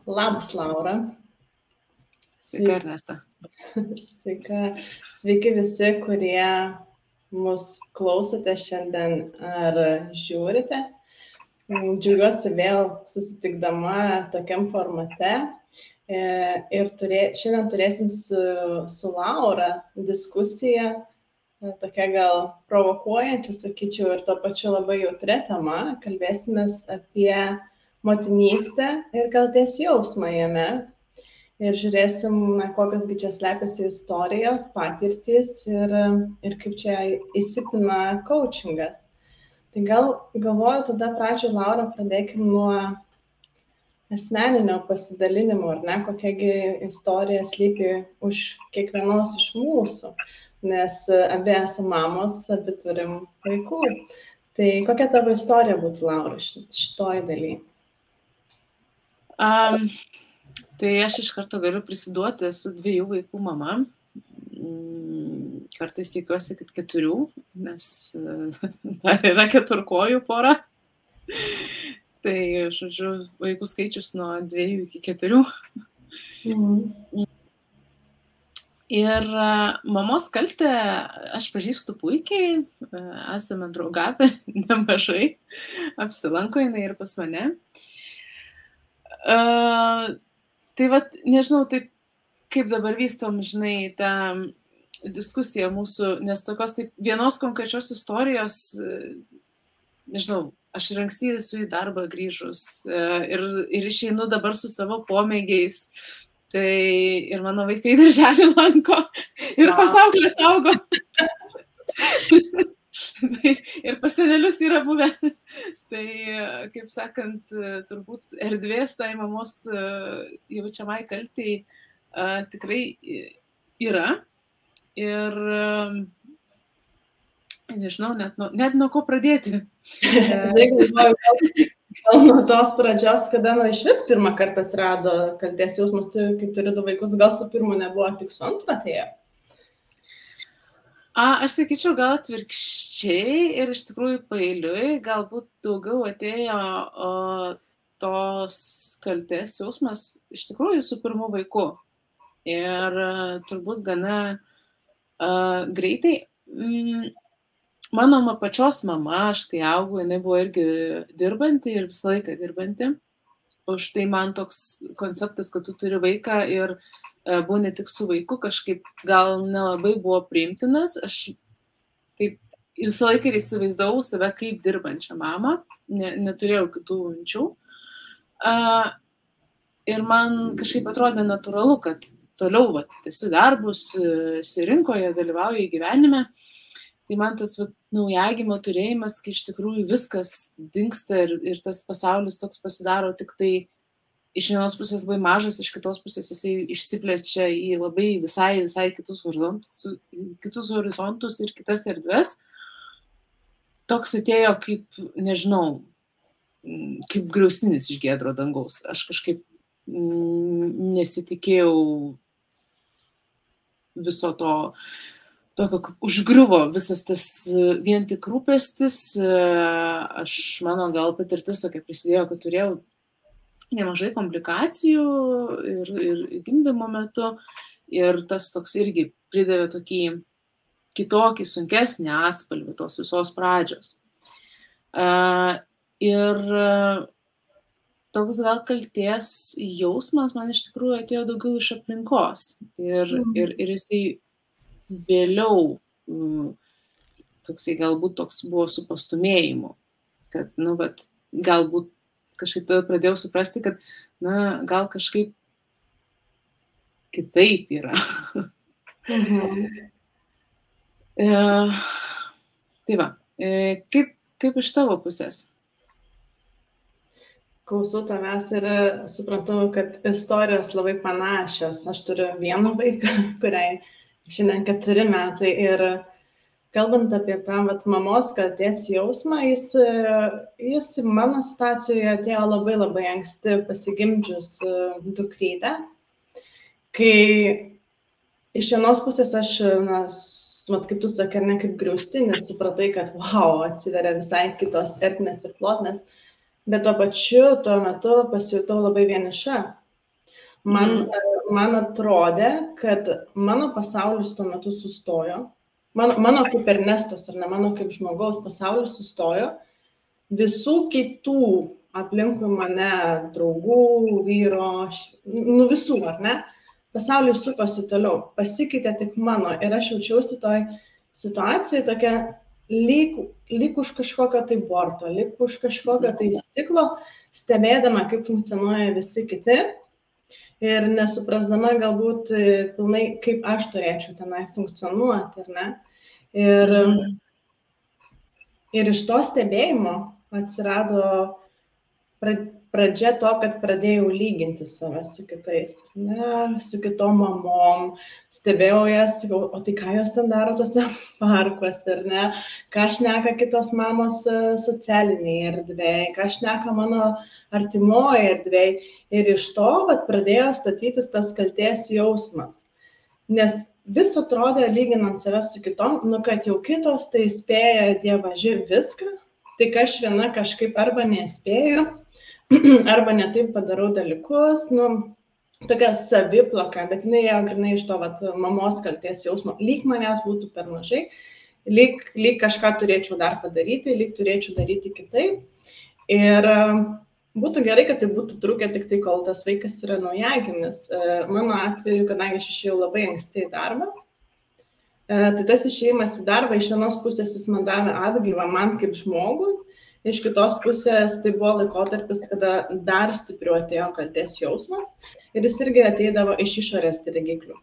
Labas, Laura. Sveika, Ernesta. Sveika. Sveiki visi, kurie mus klausote šiandien ar žiūrite. Džiaugiuosi vėl susitikdama tokiam formate. Ir šiandien turėsim su Laura diskusiją, tokia gal provokuojančia, sakyčiau, ir tuo pačiu labai jautria tema. Kalbėsimės apie motinystę ir kaltės jausmą jame. Ir žiūrėsim, kokios čia slepiasi istorijos, patirtys ir kaip čia įsipina coachingas. Tai galvoju, tada pradžioje, Laura, pradėkim nuo asmeninio pasidalinimo, ar ne, kokiagi istorija slypi už kiekvienos iš mūsų, nes abi esame mamos, abi turim vaikų. Tai kokia tavo istorija būtų, Laura, šitoj daly? Tai aš iš karto galiu prisiduoti, esu 2 vaikų mama. Kartais tikiuosi, kad 4, nes dar yra 4 kojų pora. Tai, žodžiu, vaikų skaičius nuo 2 iki 4. Ir mamos kaltę aš pažįstu puikiai, esame draugavę nemažai, apsilanko jinai ir pas mane. Tai vat, nežinau, taip, kaip dabar vystom, žinai, tą diskusiją mūsų, nes tokios taip vienos konkrečios istorijos, nežinau, aš ir anksti esu į darbą grįžus ir išeinu dabar su savo pomėgiais, tai ir mano vaikai darželį lanko ir pasauklę saugo. Ir pas senelius yra buvę. Tai, kaip sakant, turbūt erdvės tai mamos jaučiamai kaltei tikrai yra. Ir nežinau, net nuo ko pradėti. Gal nuo tos pradžios, kada iš vis pirmą kartą atsirado kaltės jausmas, kai turi 2 vaikus, gal su pirmu nebuvo, tik su antra atėjo? Aš sakyčiau, gal atvirkščiai ir iš tikrųjų paeiliui, galbūt daugiau atėjo tos kaltės jausmas iš tikrųjų su pirmu vaiku. Ir turbūt gana greitai. Mano pačios mama, aš kai augau, jinai buvo irgi dirbanti ir visą laiką dirbanti. Už tai man toks konceptas, kad tu turi vaiką ir būni tik su vaiku, kažkaip gal nelabai buvo priimtinas. Aš taip visą laiką ir įsivaizdavau save kaip dirbančią mamą, neturėjau kitų minčių. Ir man kažkaip atrodė natūralu, kad toliau esi darbus, esi rinkoje, dalyvauji gyvenime. Tai man tas naujagimio turėjimas, kai iš tikrųjų viskas dingsta ir tas pasaulis toks pasidaro tik tai iš vienos pusės labai mažas, iš kitos pusės jisai išsiplečia į labai visai kitus horizontus ir kitas erdves. Toks atėjo kaip, nežinau, kaip griaustinis iš giedro dangaus. Aš kažkaip nesitikėjau viso to, tokio užgriuvo visas tas vien tik rūpestis. Mano gal patirtis tokia prisidėjo, kad turėjau nemažai komplikacijų ir gimdymo metu. Ir tas toks irgi pridavė tokį kitokį, sunkesnį atspalvį tos visos pradžios. Ir toks gal kaltės jausmas man iš tikrųjų atėjo daugiau iš aplinkos. Ir jisai vėliau toksai galbūt toks buvo su pastumėjimu, kad, galbūt kažkaip tada pradėjau suprasti, kad, gal kažkaip kitaip yra. Tai va, kaip iš tavo pusės? Klausau tavęs ir suprantu, kad istorijos labai panašios. Aš turiu vieną vaiką, kuriai šiandien 4 metai ir kalbant apie tą mamos kaltės jausmą, jis mano situacijoje atėjo labai anksti pasigimdžius dukrytę, kai iš vienos pusės aš, kaip tu sakai, ne kaip griaustinis, supratai, kad atsiveria visai kitos ertmės ir plotmės, bet tuo pačiu tuo metu pasijutau labai vieniša. man atrodė, kad mano pasaulis tuo metu sustojo. Mano kaip Ernestos, ar ne, mano kaip žmogaus pasaulis sustojo. Visų kitų aplinkui mane, draugų, vyro, visų, ar ne, pasaulis sukosi toliau, pasikeitė tik mano ir aš jaučiausi toj situacijoje tokia lyg už kažkokio tai borto, lyg už kažkokio tai stiklo, stebėdama, kaip funkcionuoja visi kiti ir nesuprasdama galbūt pilnai, kaip aš turėčiau tenai funkcionuoti, ar ne. Ir iš to stebėjimo atsirado pradžia to, kad pradėjau lyginti save su kitais, ne, su kitom mamom, stebėjau jas, o tai ką jos ten daro tose parkuose, ar ne, ką šneka kitos mamos socialiniai erdvėje, ką šneka mano artimoje erdvėje. Ir iš to pradėjo statytis tas kaltės jausmas. Nes vis atrodė, lyginant save su kitom, kad jau kitos tai spėja dievaži viską, tik aš viena kažkaip arba nespėju, arba netaip padarau dalykus, tokia saviplaka, bet jinai jau grynai iš to mamos kaltės jausmo, lyg manęs būtų per mažai, lyg kažką turėčiau dar padaryti, lyg turėčiau daryti kitaip. Ir būtų gerai, kad tai būtų trukę tik tai, kol tas vaikas yra naujagimis. Mano atveju, kadangi aš išėjau labai anksti į darbą, tai tas išėjimas į darbą iš vienos pusės jis man davė atgaivą man kaip žmogui, iš kitos pusės tai buvo laikotarpis, kada dar stipriau atėjo kaltės jausmas ir jis irgi ateidavo iš išorės dirgiklių.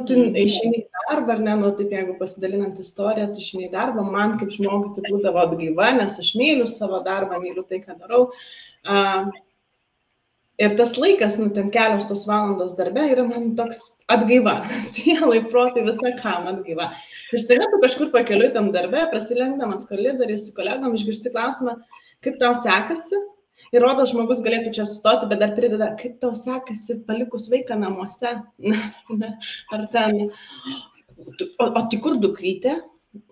Tu išeini į darbą, ar ne, taip jeigu pasidalinant istoriją, tu išeini į darbą, man kaip žmogui tai būdavo atgaiva, nes aš myliu savo darbą, myliu tai, ką darau. Ir tas laikas, ten kelios tos valandos darbe yra man toks atgaiva, sielai, protai, visą kam atgaiva. Ir staiga tu kažkur pakeliui tam darbe, prasilenkdamas koridoriai su kolegom, išgirsti klausimą, kaip tau sekasi. Ir rodo, žmogus galėtų čia sustoti, bet dar prideda, kaip tau sekasi palikus vaiką namuose. Ar ten, o tai kur dukrytė?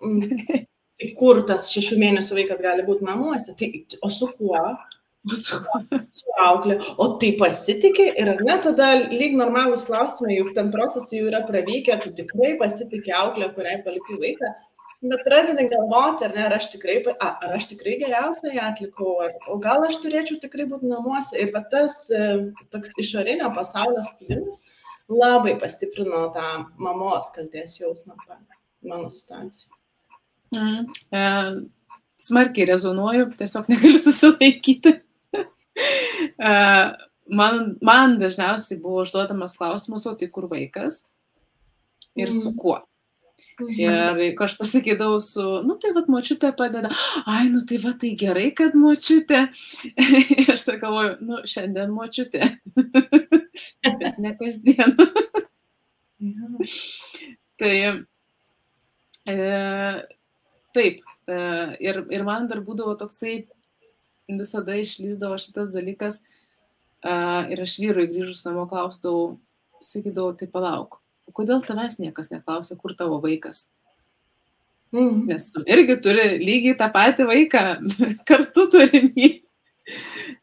Tai kur tas 6 mėnesių vaikas gali būti namuose? O su kuo? Su auklė. O tai pasitikė ir ar ne, tada lyg normalūs klausimai, juk ten procesai jau yra pravykę, tu tikrai pasitikė auklę, kuriai palikai vaiką. Bet pradedi galvoti, ar aš tikrai geriausiai atlikau, o gal aš turėčiau tikrai būti namuose. Ir tas toks išorinio pasaulio spaudimas labai pastiprino tą mamos kaltės jausmą mano situacijų. Smarkiai rezonuoju, tiesiog negaliu susilaikyti. Man dažniausiai buvo užduodamas klausimas, o tai kur vaikas ir su kuo. Ir kai aš pasakydavau tai močiutė padeda, tai gerai, kad močiutė. Ir aš sakau, šiandien močiutė, bet ne kasdien. Taip, ir man dar būdavo toksai, visada išlįsdavo šitas dalykas, ir aš vyrui grįžus namo klausdavau, sakydavau, tai palauk. Kodėl tavęs niekas neklausia, kur tavo vaikas? Nes tu irgi turi lygiai tą patį vaiką, kartu turim jį.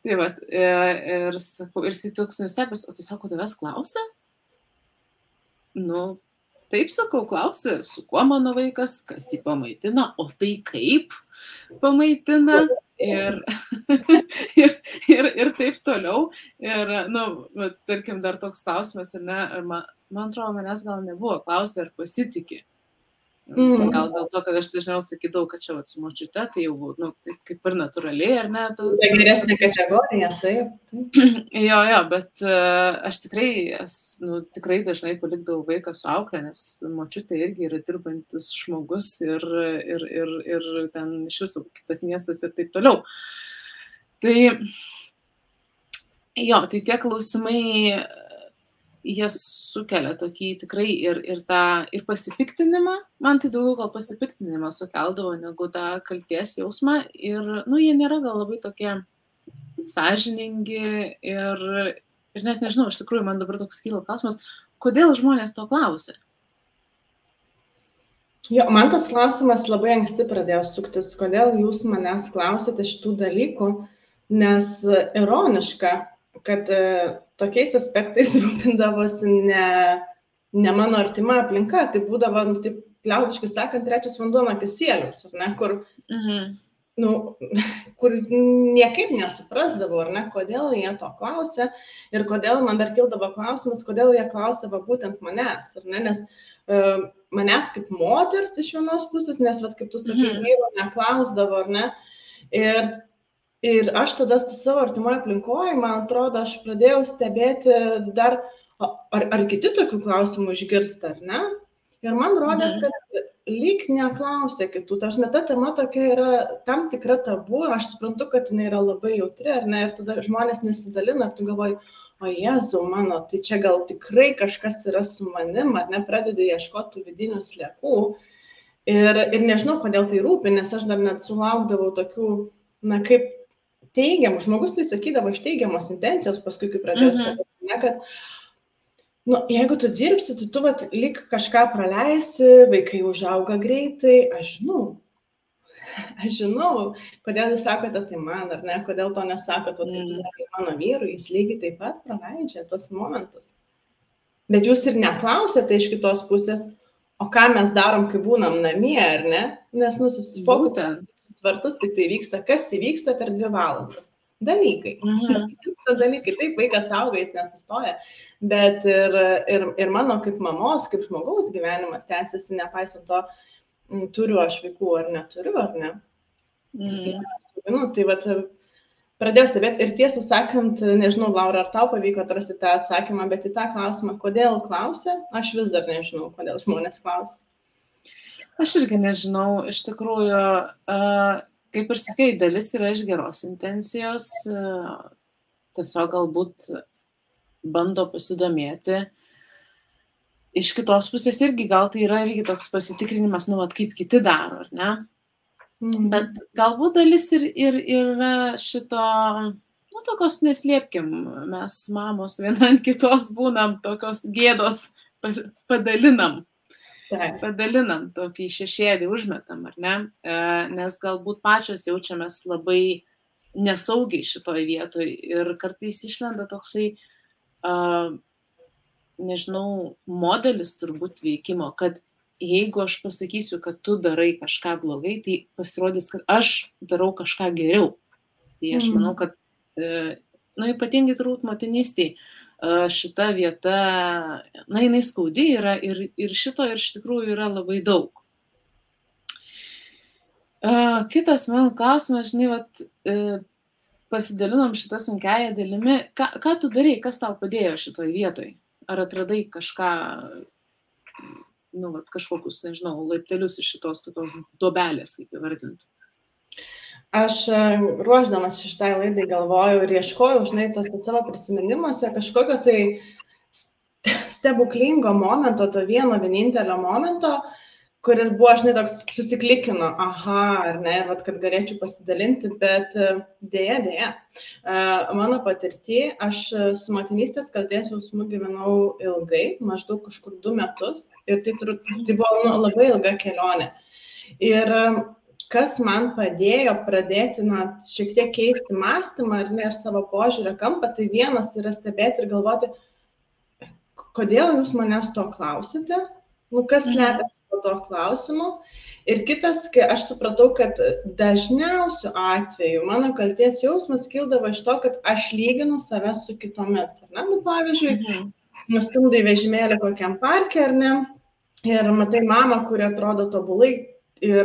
Tai ir sakau, ir jis toks nustebęs, o tai sako, tavęs klausia? Taip sakau, klausia, su kuo mano vaikas, kas jį pamaitina, o tai kaip pamaitina ir taip toliau. Ir, tarkim, dar toks klausimas, ir ne, man atrodo, manęs gal nebuvo klausę, ar pasitikė. Gal dėl to, kad aš dažniau sakydavau, kad čia su močiute, tai jau buvo, taip kaip ir natūraliai, ar ne? Tai geresnė kategorija, taip. Jo, bet aš tikrai dažnai palikdavau vaiką su auklė, nes močiutė irgi yra dirbantis žmogus ir ten iš viso kitas miestas ir taip toliau. Tai tie klausimai, jie sukelia tokį tikrai ir pasipiktinimą, man tai daugiau gal pasipiktinimą sukeldavo negu tą kaltės jausmą ir, jie nėra gal labai tokie sąžiningi ir net nežinau, iš tikrųjų man dabar toks kyla klausimas, kodėl žmonės to klausia? Man tas klausimas labai anksti pradėjo suktis, kodėl jūs manęs klausėte šitų dalykų, nes ironiška, kad tokiais aspektais rūpindavosi ne mano artima aplinka, tai būdavo, nu, taip liaudiškai sakant, trečias vanduo nuo kisieliaus, ar ne, kur, kur niekaip nesuprasdavo, ar ne, kodėl jie to klausia ir kodėl man dar kildavo klausimas, kodėl jie klausavo būtent manęs, ar ne, nes manęs kaip moters iš vienos pusės, nes, vat, kaip tu sakai, vyro neklausdavo, ar ne, ir aš tada su savo artimoje aplinkoje, man atrodo, aš pradėjau stebėti dar, ar kiti tokių klausimų išgirsta, ar ne? Ir man rodės, kad lyg neklausia kitų. Ta tema tokia yra tam tikra tabu, aš suprantu, kad jinai yra labai jautri, ar ne? Ir tada žmonės nesidalina, ir tu galvoji, o Jėzau mano, tai čia gal tikrai kažkas yra su manim, ar ne? Pradedi ieškoti vidinių sliekų. Ir nežinau, kodėl tai rūpi, nes aš dar net sulaukdavau tokių, na, kaip teigiamų, žmogus tai sakydavo iš teigiamos intencijos, paskui kaip pradėjau stebėti, kad jeigu tu dirbsi, tai tu vat, lyg kažką praleisi, vaikai užauga greitai, aš žinau, kodėl jūs sakote tai man, ar ne, kodėl to nesakot, kaip tu sakai mano vyrui, jis lygiai taip pat praleidžia tuos momentus. Bet jūs ir neklausėte iš kitos pusės, o ką mes darom, kai būnam namie, ar ne, nes nusifokusam svartus, tik tai vyksta, kas įvyksta per 2 valandas. Dalykai. Dalykai. Taip, vaikas auga, jis nesustoja, bet ir mano kaip mamos, kaip žmogaus gyvenimas tęsiasi, nepaisant to, turiu aš vaikų ar neturiu, ar ne. Tai vat, pradėjau stebėti ir tiesą sakant, nežinau, Laura, ar tau pavyko atrasti tą atsakymą, bet į tą klausimą, kodėl klausia, aš vis dar nežinau, kodėl žmonės klausia. Aš irgi nežinau, iš tikrųjų, kaip ir sakai, dalis yra iš geros intencijos, tiesiog galbūt bando pasidomėti. Iš kitos pusės irgi gal tai yra irgi toks pasitikrinimas, kaip kiti daro, ar ne? Bet galbūt dalis ir yra šito, tokios neslėpkim, mes mamos viena ant kitos būnam, tokios gėdos padalinam. Padalinam tokį šešėlį, užmetam, ar ne? Nes galbūt pačios jaučiamės labai nesaugiai šitoj vietoj ir kartais išlenda toksai, nežinau, modelis turbūt veikimo, kad jeigu aš pasakysiu, kad tu darai kažką blogai, tai pasirodys, kad aš darau kažką geriau. Tai aš manau, kad, ypatingai turbūt motinystėj, šita vieta, jinai skaudi yra ir šito ir iš tikrųjų yra labai daug. Kitas mano klausimas, žinai, pasidalinom šitą sunkiąją dalimi. Ką tu darai, kas tau padėjo šitoj vietoj? Ar atradai kažką, kažkokius, nežinau, laiptelius iš šitos tokios duobelės, kaip įvardinti? Aš ruošdamas šitai laidai galvojau ir ieškojau, žinai, tose savo prisiminimuose kažkokio tai stebuklingo momento, to vieno vienintelio momento, kur ir buvo, žinai, toks susiklikino, ar ne, ir kad galėčiau pasidalinti, bet dėja. Mano patirtį, aš su motinystės kaltės jausmu gyvenau ilgai, maždaug kažkur 2 metus, ir tai buvo labai ilga kelionė. Ir kas man padėjo pradėti, šiek tiek keisti mąstymą ir savo požiūrio kampą, tai vienas yra stebėti ir galvoti, kodėl jūs manęs to klausite, kas slepiasi po to klausimu. Ir kitas, kai aš supratau, kad dažniausiu atveju mano kaltės jausmas kildavo iš to, kad aš lyginu save su kitomis. Ar ne? Pavyzdžiui, nustumdai vežimėlį kokiam parke, ar ne, ir matai mamą, kuri atrodo tobulai, ir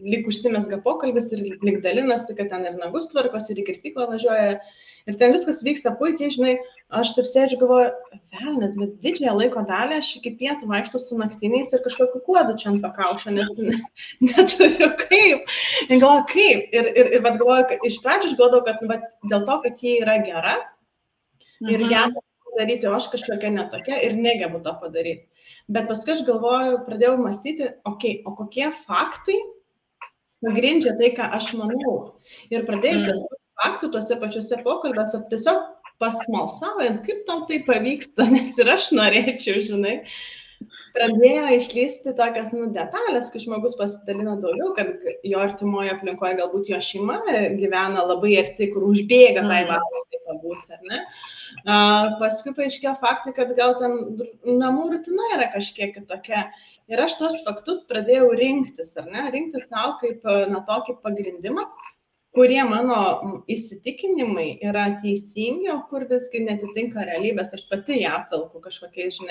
lyg užsimesga pokalbis ir lyg dalinasi, kad ten ir nagus tvarkos, ir į kirpyklą važiuoja. Ir ten viskas vyksta puikiai, žinai, aš taip sėdžiu, galvoju, velnias, bet didžiąją laiko dalį aš iki pietų vaikštau su naktiniais ir kažkokiu kuodu čia ant pakaušio, nes neturiu kaip. Ir galvoju, kaip. Ir galvoju, kad iš pradžių aš galvodavau, kad dėl to, kad jie yra gera ir ją daryti, o aš kažkokia netokia ir negebu to padaryti. Bet paskui aš galvoju, pradėjau mąstyti, o kokie faktai pagrindžia tai, ką aš manau. Ir pradėjau faktų tuose pačiuose pokalbiuose tiesiog pasmalsaujant, kaip tau tai pavyksta, nes ir aš norėčiau, žinai. pradėjo išlysti tokias detalės, kai žmogus pasidalina daugiau, kad jo artimoje aplinkoje galbūt jo šeima gyvena labai arti, kur užbėga tai valandai pabūti, ar ne? Paskui paaiškėjo faktai, kad gal ten namų rutina yra kažkiek kitokia. Ir aš tos faktus pradėjau rinktis, ar ne? Rinktis savo kaip tokį pagrindimą, kurie mano įsitikinimai yra teisingi, o kur visgi netitinka realybės. Aš pati ją apvelku kažkokiais,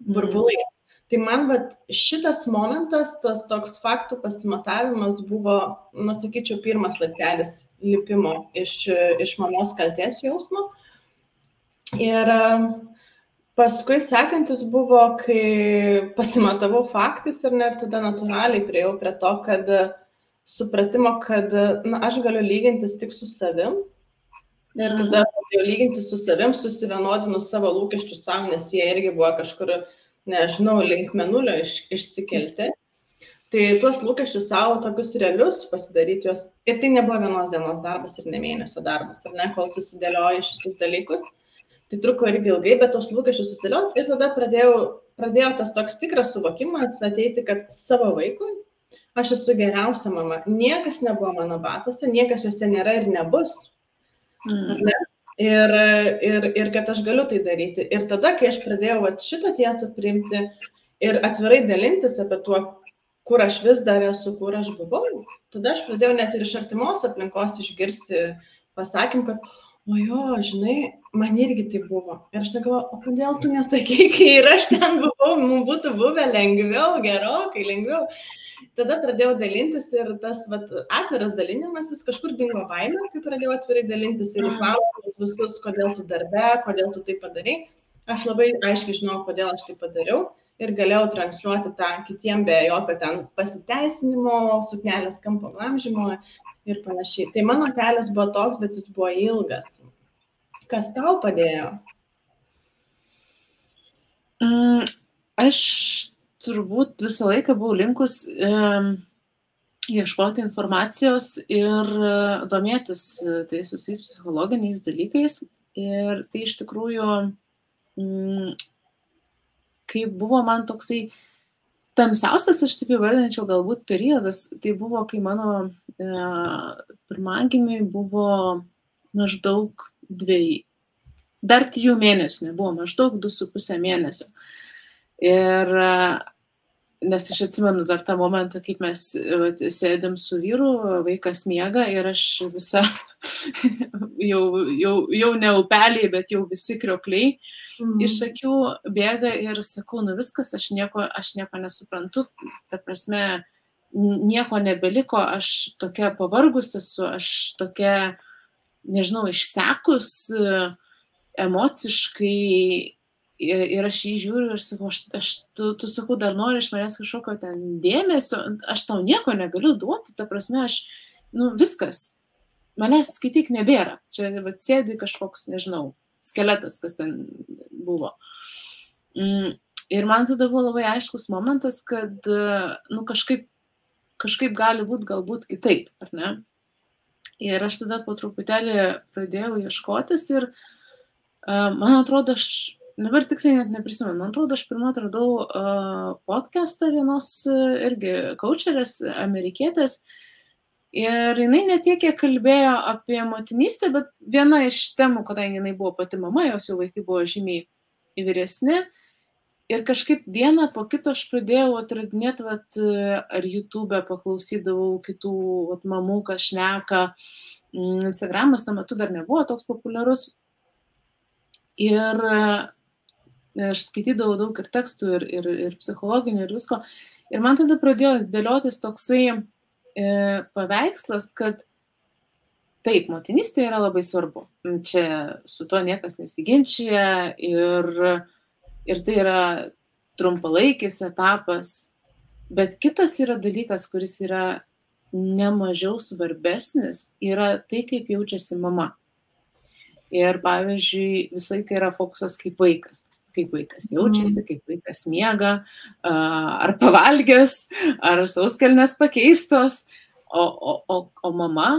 burbulais. Tai man šitas momentas, tas toks faktų pasimatavimas buvo, sakyčiau, pirmas laiptelis lipimo iš mamos kaltės jausmo. Ir paskui sekantis buvo, kai pasimatavau faktais ir tada natūraliai priejau prie to, kad supratimo, kad aš galiu lygintis tik su savim. Ir tada pradėjau lyginti su savim, susivienodinu savo lūkesčius savo, nes jie irgi buvo kažkur, nežinau, link mėnulio išsikelti. Tai tuos lūkesčius savo tokius realius pasidaryti juos. Ir tai nebuvo vienos dienos darbas ir ne mėnesio darbas, ar ne, kol susidėlioju šitus dalykus. Tai truko irgi ilgai, bet tos lūkesčius susidėlioti. Ir tada pradėjo tas toks tikras suvokimas ateiti, kad savo vaikui aš esu geriausia mama. Niekas nebuvo mano batuose, niekas juose nėra ir nebus. Ar ne? Ir kad aš galiu tai daryti. Ir tada, kai aš pradėjau šitą tiesą priimti ir atvirai dalintis apie tuo, kur aš vis dar esu, kur aš buvau, tada aš pradėjau net ir iš artimos aplinkos išgirsti pasakym, kad o jo, žinai, man irgi tai buvo. Ir aš galvoju, o kodėl tu nesakei, kai ir aš ten buvau, mums būtų buvę lengviau, gerokai lengviau. Tada pradėjau dalintis ir tas atviras dalinimasis kažkur dingo baimė, kai pradėjau atvirai dalintis ir klausimus visus, kodėl tu darbe, kodėl tu tai padarai. Aš labai aiškiai žinau, kodėl aš tai padariau ir galėjau transliuoti tą kitiem be jokio ten pasiteisinimo, suknelės kampo glamžymo ir panašiai. Tai mano kelias buvo toks, bet jis buvo ilgas. Kas tau padėjo? Aš turbūt visą laiką buvau linkus ieškoti informacijos ir domėtis tais visais psichologiniais dalykais. Ir tai iš tikrųjų, kai buvo man toksai tamsiausias, aš taip įvardinčiau galbūt periodas, tai buvo, kai mano pirmagimiui buvo maždaug 2, dar 3 mėnesių nebuvo, maždaug 2,5 mėnesio. Ir nes aš atsimenu dar tą momentą, kaip mes sėdėm su vyru, vaikas miega ir aš visa, jau ne upeliai, bet jau visi kriokliai iš akių bėga ir sakau, viskas, aš nieko nesuprantu, ta prasme, nieko nebeliko, aš tokia pavargus esu, aš tokia, nežinau, išsekus emociškai. Ir aš jį žiūriu ir sakau, tu sakau, dar nori iš manęs kažkokio ten dėmesio, aš tau nieko negaliu duoti, ta prasme, aš, viskas, manęs skaityk nebėra, čia sėdi kažkoks, nežinau, skeletas, kas ten buvo. Ir man tada buvo labai aiškus momentas, kad, kažkaip gali būti galbūt kitaip, ar ne? Ir aš tada po truputėlį pradėjau ieškotis ir, man atrodo, dabar tiksliai net neprisimenu. Man atrodo, aš pirmą atradau podcastą vienos irgi coacherės, amerikietės. Ir jinai netiek kalbėjo apie motinystę, bet viena iš temų, kadangi jinai buvo pati mama, jos jau vaikai buvo žymiai vyresni. Ir kažkaip vieną po kito aš pradėjau atradinėti, ar YouTube paklausydavau kitų mamų, kas šneka. Instagramas tuo metu dar nebuvo toks populiarus. Ir aš skaitydavau daug ir tekstų, ir psichologinių, ir visko. Ir man tada pradėjo dėliotis toksai paveikslas, kad taip, motinystė yra labai svarbu. Čia su tuo niekas nesiginčia ir tai yra trumpalaikis etapas. Bet kitas yra dalykas, kuris yra nemažiau svarbesnis, yra tai, kaip jaučiasi mama. Ir pavyzdžiui, visą laiką yra fokusas kaip vaikas jaučiasi, kaip vaikas miega, ar pavalgęs, ar sauskelnes pakeistos, o mama,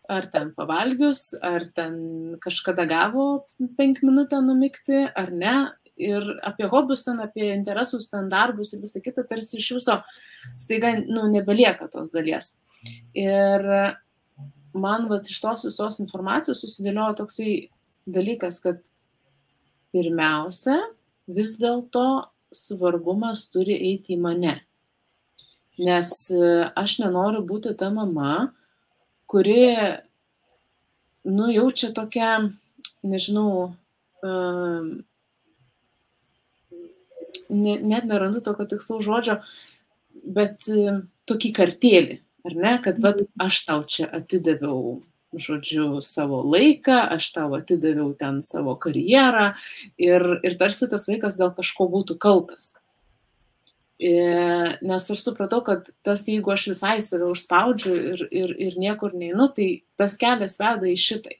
ar ten pavalgius, ar ten kažkada gavo 5 minutę numigti, ar ne, ir apie hobius ten, apie interesus ten, darbus ir visą kitą, tarsi iš viso staiga, nebelieka tos dalies. Ir man iš tos visos informacijos susidėliojo toksai dalykas, kad pirmiausia, vis dėlto svarbumas turi eiti į mane. Nes aš nenoriu būti ta mama, kuri, jaučia tokia, nežinau, net nerandu tokio tikslaus žodžio, bet tokį kartėlį, ar ne, kad aš tau čia atidaviau, žodžiu, savo laiką, aš tau atidaviau ten savo karjerą ir tarsi tas vaikas dėl kažko būtų kaltas. Nes aš supratau, kad jeigu aš visai save užspaudžiu ir niekur neinu, tai tas kelias veda į šitai.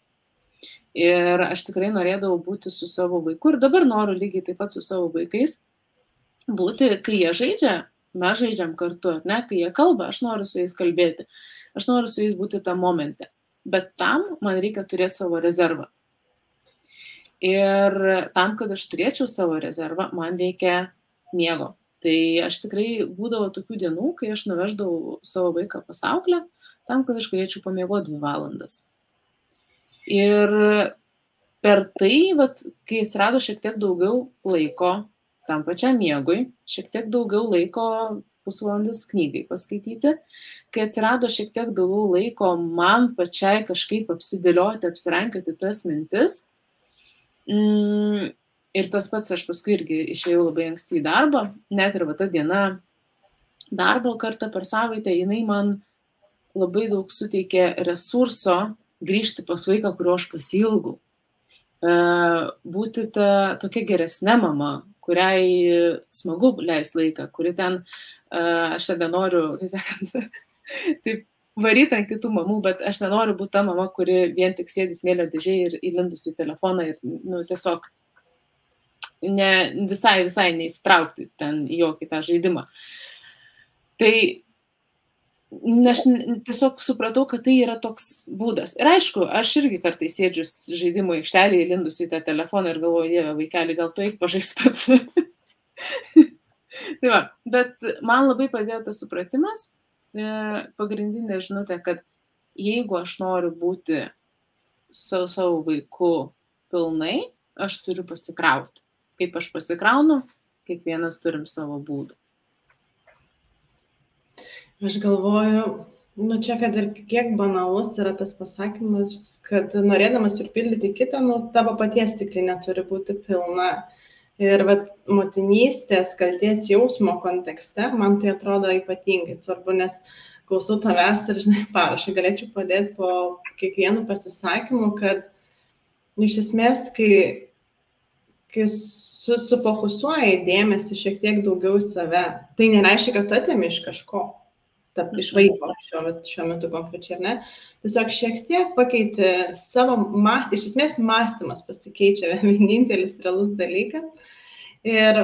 Ir aš tikrai norėdavau būti su savo vaiku ir dabar noriu lygiai taip pat su savo vaikais būti, kai jie žaidžia, mes žaidžiam kartu, ar ne, kai jie kalba, aš noriu su jais kalbėti, aš noriu su jais būti tam momente, bet tam man reikia turėti savo rezervą. Ir tam, kad aš turėčiau savo rezervą, man reikia miego. Tai aš tikrai būdavo tokių dienų, kai aš nuveždavau savo vaiką pas auklę, tam, kad aš galėčiau pamiegoti 2 valandas. Ir per tai, kai atsirado šiek tiek daugiau laiko tam pačiam miegui, šiek tiek daugiau laiko pusvalandis knygai paskaityti, kai atsirado šiek tiek daugiau laiko man pačiai kažkaip apsidėlioti, apsirankioti tas mintis. Ir tas pats, aš paskui irgi išėjau labai anksti į darbą, net ir ta diena darbo kartą per savaitę, jinai man labai daug suteikė resurso grįžti pas vaiką, kurio aš pasiilgau. Būti tokia geresnė mama, kuriai smagu leis laiką, kuri ten, aš nenoriu, taip varyti ant kitų mamų, bet aš nenoriu būti ta mama, kuri vien tik sėdi smėlio dėžėje ir įlindus į telefoną ir tiesiog visai neįsitraukti ten į jokį tą žaidimą. Tai aš tiesiog supratau, kad tai yra toks būdas. Ir aišku, aš irgi kartais sėdžiu žaidimo aikštelėje, įlindus į tą telefoną ir galvoju, dieve, vaikeli, gal tu eik pažais pats. Tai va, bet man labai padėjo tas supratimas, pagrindinė žinutė, kad jeigu aš noriu būti su savo vaiku pilnai, aš turiu pasikrauti. Kaip aš pasikraunu, kiekvienas turim savo būdų. Aš galvoju, čia, kad ir kiek banalus yra tas pasakymas, kad norėdamas pripildyti kitą, tavo paties stiklinė turi būti pilna. Ir motinystės, kaltės jausmo kontekste, man tai atrodo ypatingai svarbu, nes klausau tavęs ir, parašai, galėčiau padėti po kiekvienu pasisakymu, kad iš esmės, kai sufokusuoji dėmesį šiek tiek daugiau į save, tai nereiškia, kad tu atėmi iš kažko, iš vaiko šiuo metu konkrečiai, ar ne? Tiesiog šiek tiek pakeiti savo, iš esmės mąstymas pasikeičia, vienintelis realus dalykas ir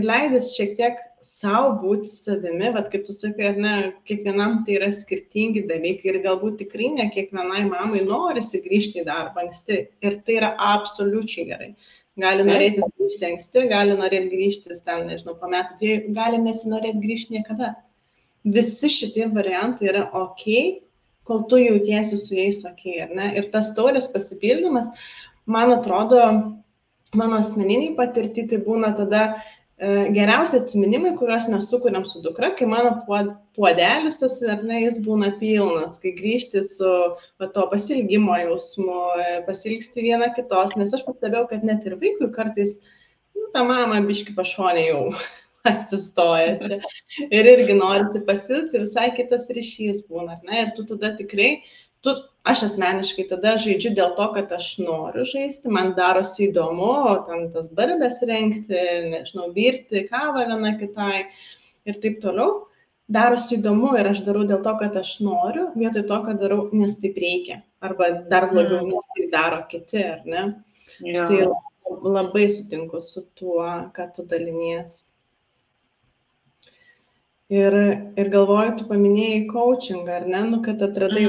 leidęs šiek tiek savo būti savimi, kaip tu sakai, ar ne, kiekvienam tai yra skirtingi dalykai ir galbūt tikrai ne kiekvienai mamai norisi grįžti į darbą, ir tai yra absoliučiai gerai. Gali norėti grįžti anksti, gali norėti grįžti ten, nežinau, po metų, tai gali nesinorėti grįžti niekada. Visi šitie variantai yra ok, kol tu jautiesi su jais ok, ar ne? Ir tas taurės pasipildymas, man atrodo, mano asmeniniai patirti, tai būna tada geriausi atsiminimai, kuriuos mes sukuriam su dukra, kai mano puodelis tas, ar ne, jis būna pilnas, kai grįžti su to pasilgimo jausmu, pasilgsti vieną kitos, nes aš pastebėjau, kad net ir vaikui kartais, ta mama biški pašonė jau atsistoja čia ir irgi norisi pasilgti, visai kitas ryšys būna, ar ne, ir tu tada tikrai, aš asmeniškai tada žaidžiu dėl to, kad aš noriu žaisti, man darosi įdomu, ten tas barbės rengti, nežinau, virti kavą viena kitai ir taip toliau. Darosi įdomu ir aš darau dėl to, kad aš noriu, vietoj to, kad darau, nes taip reikia. Arba dar blogiau, nes taip daro kiti, ar ne? Ja. Tai labai sutinku su tuo, kad tu dalinies. Ir galvoju, tu paminėjai coachingą, ar ne? Kad atradai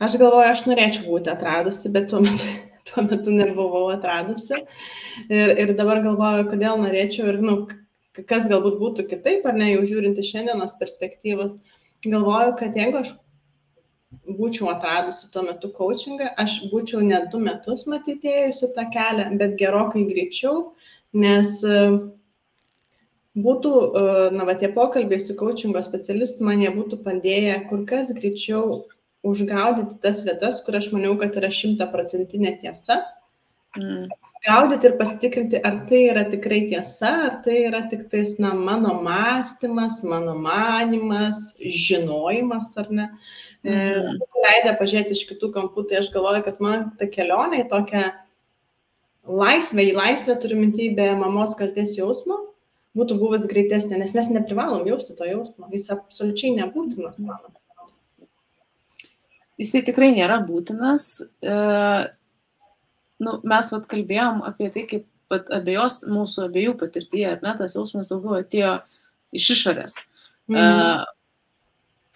aš galvoju, aš norėčiau būti atradusi, bet tuo metu tuo metu nebuvau atradusi. Ir dabar galvoju, kodėl norėčiau ir, kas galbūt būtų kitaip, ar ne, jau žiūrint iš šiandienos perspektyvos, galvoju, kad jeigu aš būčiau atradusi tuo metu coachingą, aš būčiau ne 2 metus matydėjusi tą kelią, bet gerokai greičiau, nes būtų, tie pokalbiai su coachingo specialistu man jie būtų padėję kur kas greičiau užgaudyti tas vietas, kur aš maniau, kad yra 100% tiesa. Gaudyti ir pasitikrinti, ar tai yra tikrai tiesa, ar tai yra tik tais, mano mąstymas, mano manimas, žinojimas, ar ne. Leidę pažiūrėti iš kitų kampų, tai aš galvoju, kad man ta kelionė į tokią laisvę, į laisvę turiu minty be mamos kaltės jausmo, būtų buvęs greitesnė, nes mes neprivalom jausti to jausmo, jis absoliučiai nebūtinas, man. Jisai tikrai nėra būtinas. Mes kalbėjom apie tai, kaip mūsų abiejų patirtyje, ar ne, tas jausmas daugiau atėjo iš išorės.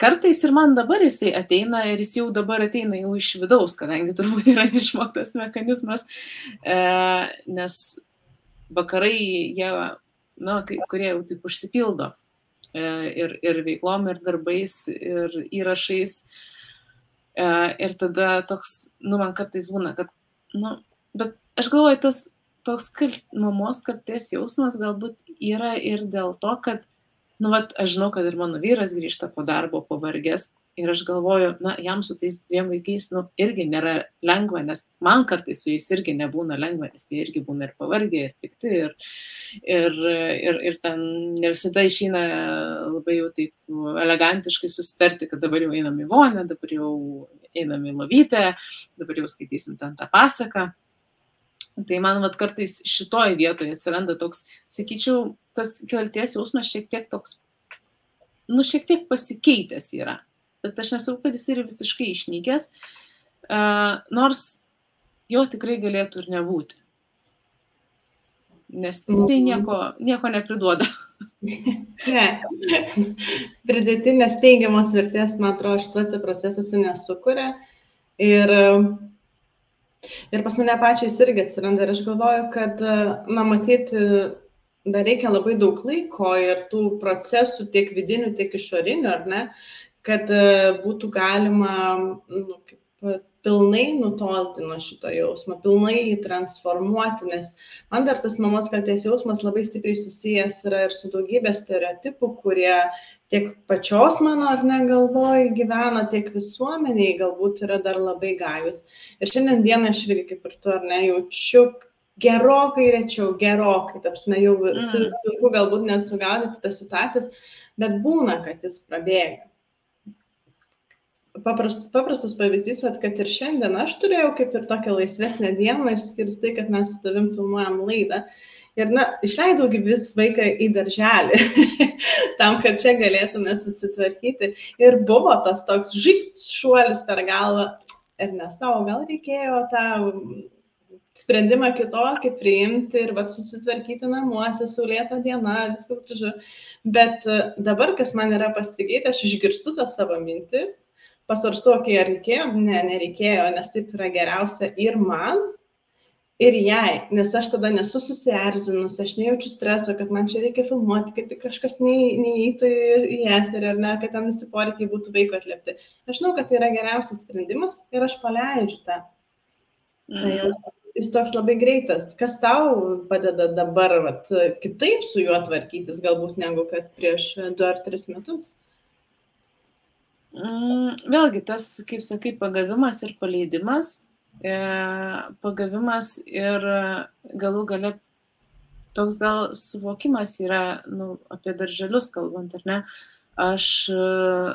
Kartais ir man dabar jisai ateina ir jis jau dabar ateina jau iš vidaus, kadangi turbūt yra išmoktas mechanizmas, nes vakarai, jie, kurie jau taip užsipildo ir veiklom, ir darbais, ir įrašais. Ir tada toks, man kartais būna, kad, bet aš galvoju, tas toks mamos kaltės jausmas galbūt yra ir dėl to, kad, aš žinau, kad ir mano vyras grįžta po darbo pavargęs ir aš galvoju, jam su tais 2 vaikais, irgi nėra lengva, nes man kartais su jais irgi nebūna lengva, nes jie irgi būna ir pavargę, ir pikti, ir ten ne visada išeina labai jau taip elegantiškai susitarti, kad dabar jau einam į vonią, dabar jau einam į lovytę, dabar jau skaitysim ten tą pasaką. Tai man kartais šitoj vietoje atsiranda toks, sakyčiau, tas kaltės jausmas šiek tiek toks, šiek tiek pasikeitęs yra. Bet aš nesakau, kad jis yra visiškai išnykęs, nors jo tikrai galėtų ir nebūti. Nes jisai nieko nepriduoda. Ne. Pridėtinės teigiamos vertės, man atrodo, šituose procesuose nesukuria. Ir pas mane pačiais irgi atsiranda. Ir aš galvoju, kad, matyti, dar reikia labai daug laiko ir tų procesų tiek vidinių, tiek išorinių, ar ne, kad būtų galima pilnai nutolti nuo šito jausmo, pilnai jį transformuoti, nes man dar tas mamos kaltės jausmas labai stipriai susijęs yra ir su daugybė stereotipų, kurie tiek pačios mano ar ne galvoj gyvena, tiek visuomeniai galbūt yra dar labai gajus. Ir šiandien dieną aš irgi kaip ir tu ar ne jaučiu gerokai rečiau, tapsime jau sunku galbūt net sugaudyti tas situacijas, bet būna, kad jis prabėga. Paprastas pavyzdys, kad ir šiandien aš turėjau kaip ir tokią laisvesnę dieną, išskyrus tai, kad mes su tavim filmuojam laidą. Ir, išleidau vis vaiką į darželį, tam, kad čia galėtume susitvarkyti. Ir buvo tas toks šuolis per galvą. Ir nes tau gal reikėjo tą sprendimą kitokį priimti ir susitvarkyti namuose, saulėta diena, viskas gražu. Bet dabar, kas man yra pasikeitę, aš išgirstu tą savo mintį, pasvarstu, ar reikėjo, nereikėjo, nes taip yra geriausia ir man, ir jai, nes aš tada nesu susierzinus, aš nejaučiu streso, kad man čia reikia filmuoti, kad kažkas neįeitų į eterį, ar ne, kad ten visi poreikiai būtų vaiko atliepti. Aš žinau, kad tai yra geriausias sprendimas ir aš paleidžiu tą. Jis toks labai greitas. Kas tau padeda dabar kitaip su juo tvarkytis, galbūt negu kad prieš 2 ar 3 metus? Vėlgi, tas, kaip sakai, pagavimas ir paleidimas, pagavimas ir galų gale toks gal suvokimas yra, apie darželius kalbant, ar ne, aš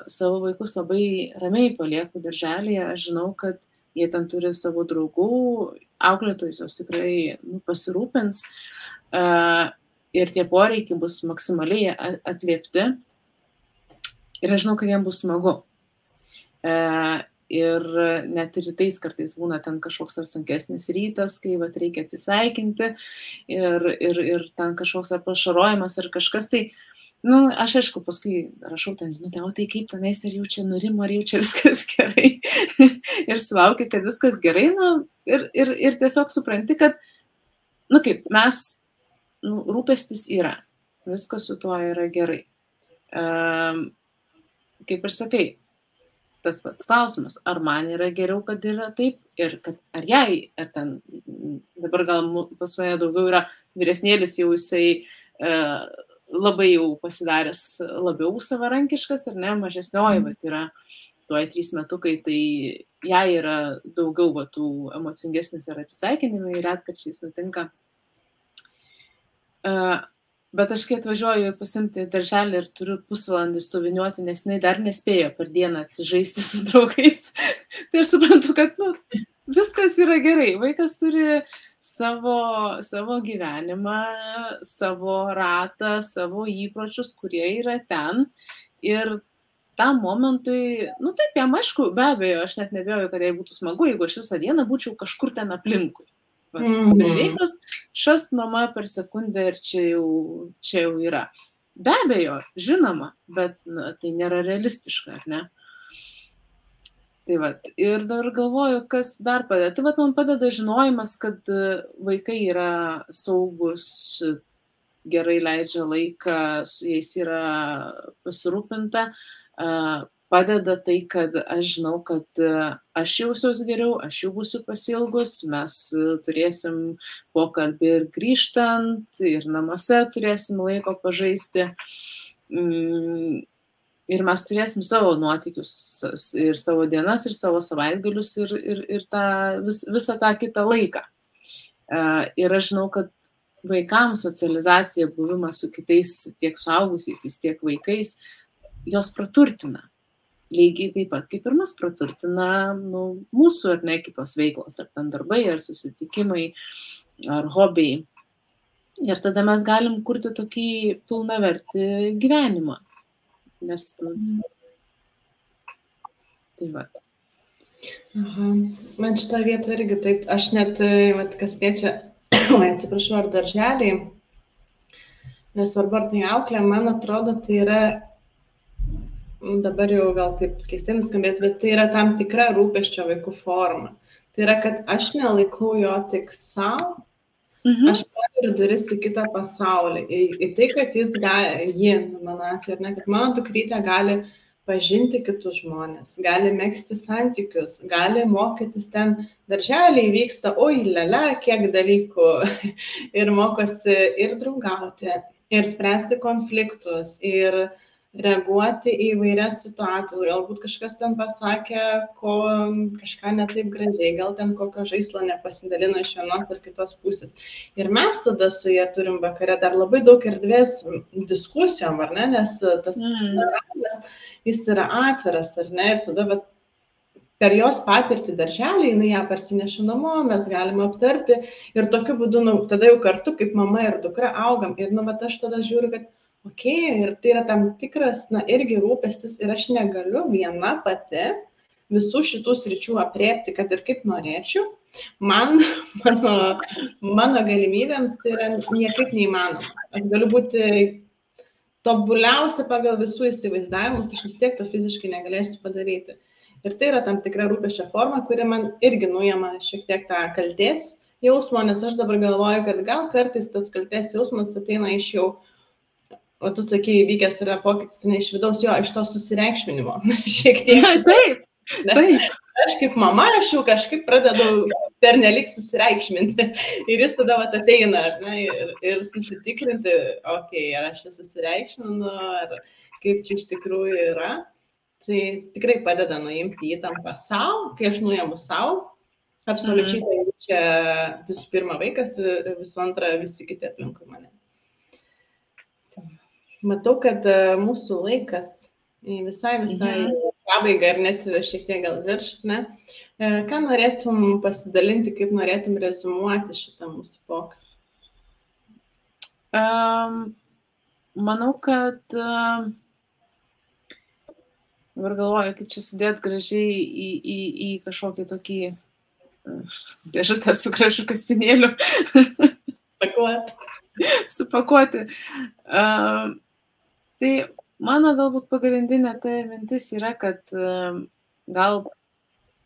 savo vaikus labai ramiai palieku darželyje, aš žinau, kad jie ten turi savo draugų, auklėtojus jos tikrai pasirūpins ir tie poreikiai bus maksimaliai atliepti ir aš žinau, kad jiems bus smagu. Ir net ir rytais kartais būna ten kažkoks ar sunkesnis rytas, kai reikia atsisveikinti ir ten kažkoks ar pašarojimas ar kažkas, tai Nu, aš aišku, paskui rašau ten žinutę, o tai kaip tenais, ar jau čia nurimo, ar jau čia viskas gerai. Ir sulaukia, kad viskas gerai, nu, ir tiesiog supranti, kad, nu kaip, mes, nu, rūpestis yra, viskas su tuo yra gerai. Kaip ir sakai, tas pats klausimas, ar man yra geriau, kad yra taip, ir kad ar jai, ar ten, dabar gal pas mane daugiau yra vyresnėlis, jau jisai labai jau pasidaręs labiau savarankiškas, ar ne, mažesnioji, bet yra tuoj 3 metukai, tai jai yra daugiau tų emocingesnis ir atsisveikinimai, retkarčiais nutinka. Bet aš kai atvažiuoju pasimti darželį ir turiu pusvalandį stoviniuoti, nes jinai dar nespėjo per dieną atsižaisti su draugais, tai aš suprantu, kad viskas yra gerai. Vaikas turi savo gyvenimą, savo ratą, savo įpročius, kurie yra ten. Ir tam momentui, taip, jam aišku, be abejo, aš net nebejoju, kad jai būtų smagu, jeigu aš visą dieną būčiau kažkur ten aplinkui. Prireikus, šast mama per sekundę ir čia jau yra. Be abejo, žinoma, bet tai nėra realistiška, ar ne? Tai ir dar galvoju, kas dar padeda. Tai man padeda žinojimas, kad vaikai yra saugus, gerai leidžia laiką, su jais yra pasirūpinta. Padeda tai, kad aš žinau, kad aš jausiuosi geriau, aš jau būsiu pasilgus, mes turėsim pokalbį ir grįžtant, ir namuose turėsim laiko pažaisti. Ir mes turėsim savo nuotykius, ir savo dienas, ir savo savaitgalius, ir visą tą kitą laiką. Ir aš žinau, kad vaikams socializacija, buvimas su kitais, tiek suaugusiais, tiek vaikais, jos praturtina. Lygiai taip pat, kaip ir mus praturtina mūsų ar ne kitos veiklos, ar ten darbai, ar susitikimai, ar hobiai. Ir tada mes galim kurti tokį pilnavertį gyvenimą. Nes, tai va. Aha. Man šitą vietą irgi taip, aš net, kas liečia, atsiprašau, ar darželį, nesvarbu, ar tai auklė, man atrodo, tai yra, dabar jau gal taip keistai nuskambės, bet tai yra tam tikra rūpesčio vaikų forma. Tai yra, kad aš nelaikau jo tik savo, aš paveriu duris į kitą pasaulį. Į tai, kad jis gali, mano atveju, ar ne, kad mano dukrytė gali pažinti kitus žmonės, gali megzti santykius, gali mokytis ten darželiai, vyksta, oi, lele, kiek dalykų. Ir mokosi ir draugauti, ir spręsti konfliktus, ir reaguoti į įvairias situacijas. Galbūt kažkas ten pasakė, kažką ne taip gražiai, gal ten kokio žaislo nepasidalino iš vienos ar kitos pusės. Ir mes tada su jie turim vakare dar labai daug erdvės diskusijom, ar ne, nes tas darbas, jis yra atviras, ar ne, ir tada per jos patirtį darželį, jinai ją parsineša namo, mes galime aptarti ir tokiu būdu, tada jau kartu kaip mama ir dukra augam ir aš tada žiūriu, kad ir tai yra tam tikras, irgi rūpestis ir aš negaliu viena pati visų šitų sričių aprėpti, kad ir kaip norėčiau. Mano galimybėms tai yra niekaip neįmanoma. Aš galiu būti tobuliausia pagal visų įsivaizdavimus, aš vis tiek to fiziškai negalėsiu padaryti. Ir tai yra tam tikra rūpesčio forma, kuri man irgi nuima šiek tiek tą kaltės jausmo, nes aš dabar galvoju, kad gal kartais tas kaltės jausmas ateina iš jau, o tu sakei, vykęs yra pokytis, ne iš vidaus, jo, iš to susireikšminimo. Šiek tiek. Taip. Aš kaip mama, aš jau kažkaip pradedu pernelyg susireikšminti. Ir jis tada ateina, ne, ir susitikrinti, ar aš čia susireikšminu, ar kaip čia iš tikrųjų yra. Tai tikrai padeda nuimti įtampą savo, kai aš nuimu savo. Absoliučiai tai čia visų pirma vaikas, visų antra visi kiti aplinkui mane. Matau, kad mūsų laikas visai pabaiga ir net šiek tiek gal virš, ne? Ką norėtum pasidalinti, kaip norėtum rezumuoti šitą mūsų pokalbį? Manau, kad dabar galvoju, kaip čia sudėti gražiai į kažkokį tokį dėžutę su gražiu kaspinėliu. Supakuoti. Tai mano galbūt pagrindinė ta mintis yra, kad gal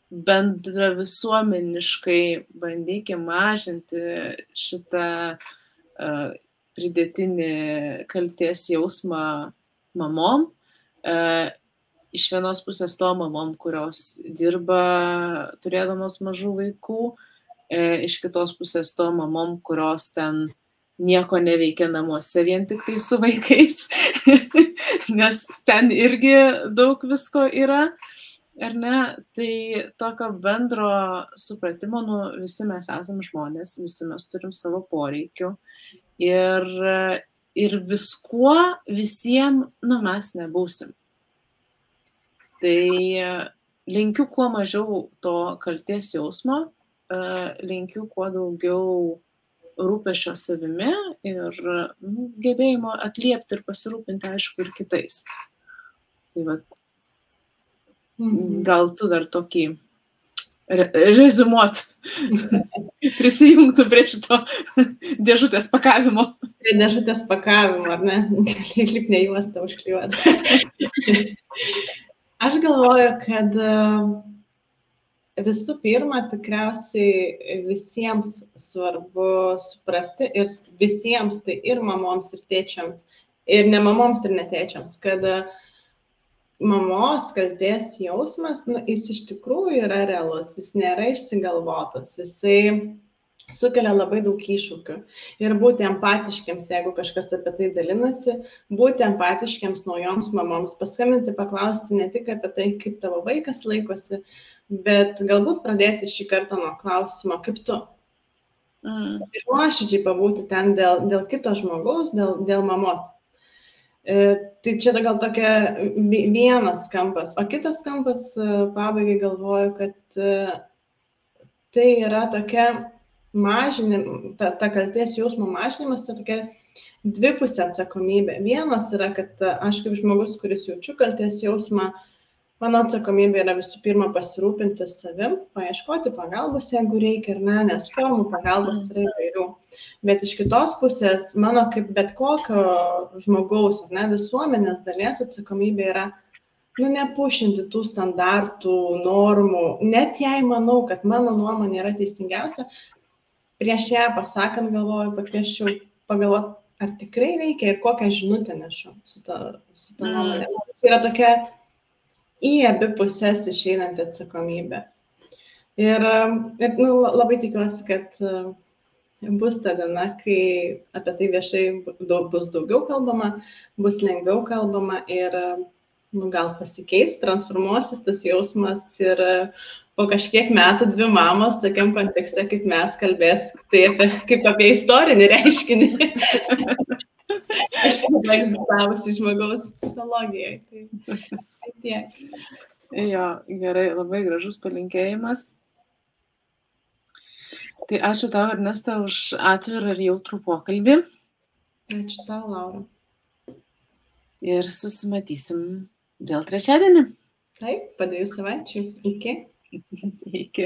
bendra visuomeniškai bandykime mažinti šitą pridėtinį kaltės jausmą mamom. Iš vienos pusės to mamom, kurios dirba turėdamos mažų vaikų, iš kitos pusės to mamom, kurios ten nieko neveikia namuose vien tik tai su vaikais, nes ten irgi daug visko yra, ar ne? Tai tokio bendro supratimo, visi mes esame žmonės, visi mes turim savo poreikių ir viskuo visiems, mes nebūsim. Tai linkiu kuo mažiau to kaltės jausmo, linkiu kuo daugiau rūpesčio savimi ir gebėjimo atliepti ir pasirūpinti, aišku, ir kitais. Tai vat, gal tu dar tokį rezumuot, prisijungtų prie šito dėžutės pakavimo. Prie dėžutės pakavimo, ar ne? Gali lipnę juostą užklijuoti. Aš galvoju, kad visų pirma, tikriausiai visiems svarbu suprasti ir visiems, tai ir mamoms, ir tėčiams, ir ne mamoms, ir ne tėčiams, kad mamos kaltės jausmas, jis iš tikrųjų yra realus, jis nėra išsigalvotas, jisai sukelia labai daug iššūkių. Ir būti empatiškiams, jeigu kažkas apie tai dalinasi, būti empatiškiams naujoms mamoms, paskambinti, paklausti ne tik apie tai, kaip tavo vaikas laikosi, bet galbūt pradėti šį kartą nuo klausimo, kaip tu. Ir nuoširdžiai pabūti ten dėl kito žmogaus, dėl mamos. Tai čia gal tokia vienas kampas, o kitas kampas pabaigai galvoju, kad tai yra tokia ta kaltės jausmo mažinimas, tai tokia dvipusė atsakomybė. Vienas yra, kad aš kaip žmogus, kuris jaučiu kaltės jausmą, mano atsakomybė yra visų pirma pasirūpinti savim, paieškoti pagalbos, jeigu reikia, ar ne, nes formų pagalbos yra įvairių. Bet iš kitos pusės, mano kaip bet kokio žmogaus, ar ne, visuomenės dalies atsakomybė yra nepušinti tų standartų, normų, net jei manau, kad mano nuomonė yra teisingiausia, prieš ją pasakant galvoju, pakviesčiau pagalvoti, ar tikrai veikia ir kokią žinutę nešu su ta nuomonė. Tai yra tokia į abi pusės išeinanti atsakomybė. Ir labai tikiuosi, kad bus ta diena, kai apie tai viešai bus daugiau kalbama, bus lengviau kalbama ir gal pasikeis, transformuosis tas jausmas ir po kažkiek metų dvi mamos tokiam kontekste, kaip mes kalbės, tai kaip apie istorinį reiškinį. Aš egzistavusi žmogaus psichologijoje. Tai tiek. Jo, gerai, labai gražus palinkėjimas. Tai ačiū tau, Ernesta, už atvirą ir jautrų pokalbį. Ačiū tau, Laura. Ir susimatysim vėl trečiadienį. Taip, po 2 savaičių. Iki. Iki.